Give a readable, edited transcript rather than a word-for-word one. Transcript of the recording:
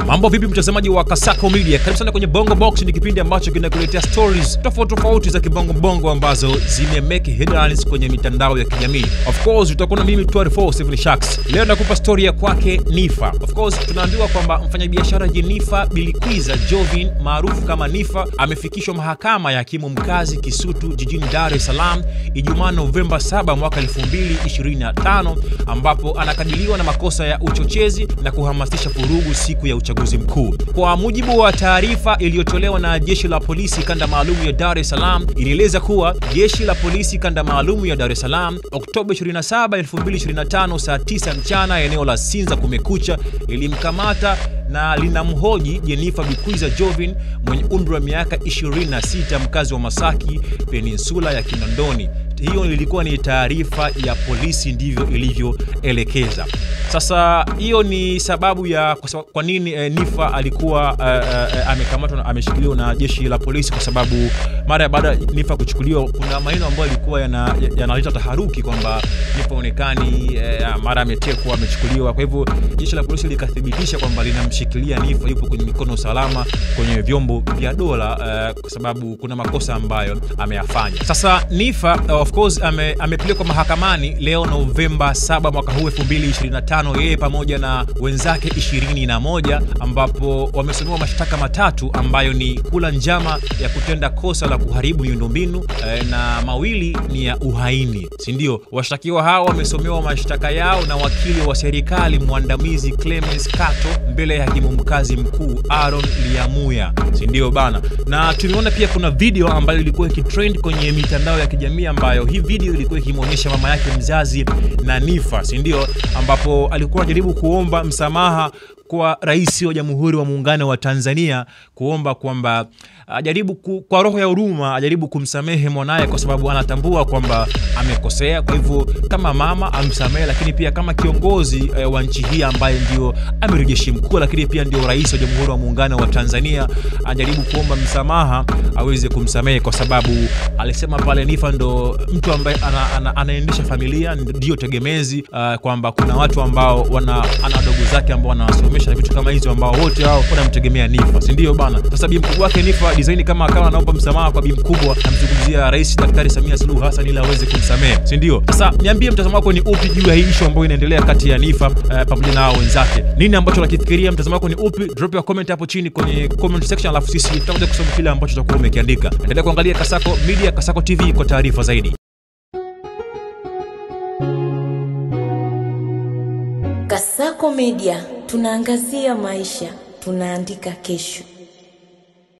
Mambo vipi mtazamaji wa Kasako Media? Karibu sana kwenye Bongo Box, ni kipindi ambacho kinakuletea stories tofauti za kibongo ambazo zimemake headlines kwenye mitandao ya kijamii. Of course utakuwa na mimi 24/7 Sharks. Leo nakupa story ya kwake Nifa. Of course tunaambiwa kwamba mfanyabiashara Jennifer Bilikwiza Jovin maarufu kama Nifa amefikishwa mahakama ya hakimu mkazi Kisutu jijini Dar es Salaam Ijumaa Novemba 7 mwaka 2025, ambapo anakabiliwa na makosa ya uchochezi na kuhamasisha vurugu siku ya uchaguzi mkuu. Kwa mujibu wa taarifa iliyotolewa na Jeshi la Polisi Kanda Maalum ya Dar es Salaam, ilieleza kuwa Jeshi la Polisi Kanda Maalum ya Dar es Salaam Oktoba 27, 2025 saa 9 mchana eneo la Sinza Kumekucha lilimkamata na linamhoji Jennifer Bilikwiza Jovin mwenye umri wa miaka 26, mkazi wa Masaki Peninsula ya Kinondoni. Hiyo ilikuwa ni taarifa ya polisi, ndivyo ilivyoelekeza. Sasa hiyo ni sababu ya kwa nini Nifa alikuwa amekamatwa na ameshikiliwa na Jeshi la Polisi, kwa sababu mara baada Nifa kuchukuliwa kuna maneno ambayo yalikuwa yanaleta taharuki kwamba Nifa onekani mara ametekwa, amechukuliwa. Kwa hivyo Jeshi la Polisi likathibitisha kwamba linamshikilia Nifa, yupo kwenye mikono salama kwenye vyombo vya dola kwa sababu kuna makosa ambayo ameyafanya. Sasa Nifa of course amepelekwa mahakamani leo Novemba 7 mwaka huu 2025, yeye pamoja na wenzake 21, ambapo wamesomewa mashtaka matatu ambayo ni kula njama ya kutenda kosa la kuharibu miundombinu na mawili ni ya uhaini, si ndio? Washtakiwa hao wamesomewa mashtaka yao na wakili wa serikali mwandamizi Clemens Kato mbele ya hakimu mkazi mkuu Aaron Liamuya, si ndio bana? Na tumeona pia kuna video ambayo ilikuwa ikitrend kwenye mitandao ya kijamii, ambayo hii video ilikuwa ikimuonyesha mama yake mzazi na Nifa, si ndio, ambapo alikuwa anajaribu kuomba msamaha kwa Rais wa Jamhuri wa Muungano wa Tanzania, kuomba kwamba ajaribu kwa roho ya huruma ajaribu kumsamehe mwanae kwa sababu anatambua kwamba amekosea. Kwa hivyo kama mama amsamehe, lakini pia kama kiongozi wa nchi hii ambaye ndio amiri jeshi mkuu, lakini pia ndio Rais wa Jamhuri wa Muungano wa Tanzania, ajaribu kuomba msamaha aweze kumsamehe, kwa sababu alisema pale Nifa ndo mtu ambaye anaendesha familia, ndio tegemezi, kwamba kuna watu ambao ana dogo zake ambao wanawasomesha na vitu kama hizo, ambao wote hao wanamtegemea Nifa, si ndio bana? Sasa bi mkubwa wake Nifa design kama akawa anaomba msamaha kwa bi mkubwa, amzungumzia Rais Daktari Samia Suluhu Hassan ili aweze kumsamehe, si ndio? Sasa niambie mtazamo wako ni upi juu ya hii issue ambayo inaendelea kati ya Nifa pamoja na wenzake? Nini ambacho unakifikiria? Mtazamo wako ni upi? Drop your comment hapo chini kwenye comment section, alafu sisi tutakuja kusoma kile ambacho utakuwa umekiandika. Endelea kuangalia Kasako Media, Kasako TV kwa taarifa zaidi. Kasako Media, tunaangazia maisha, tunaandika kesho.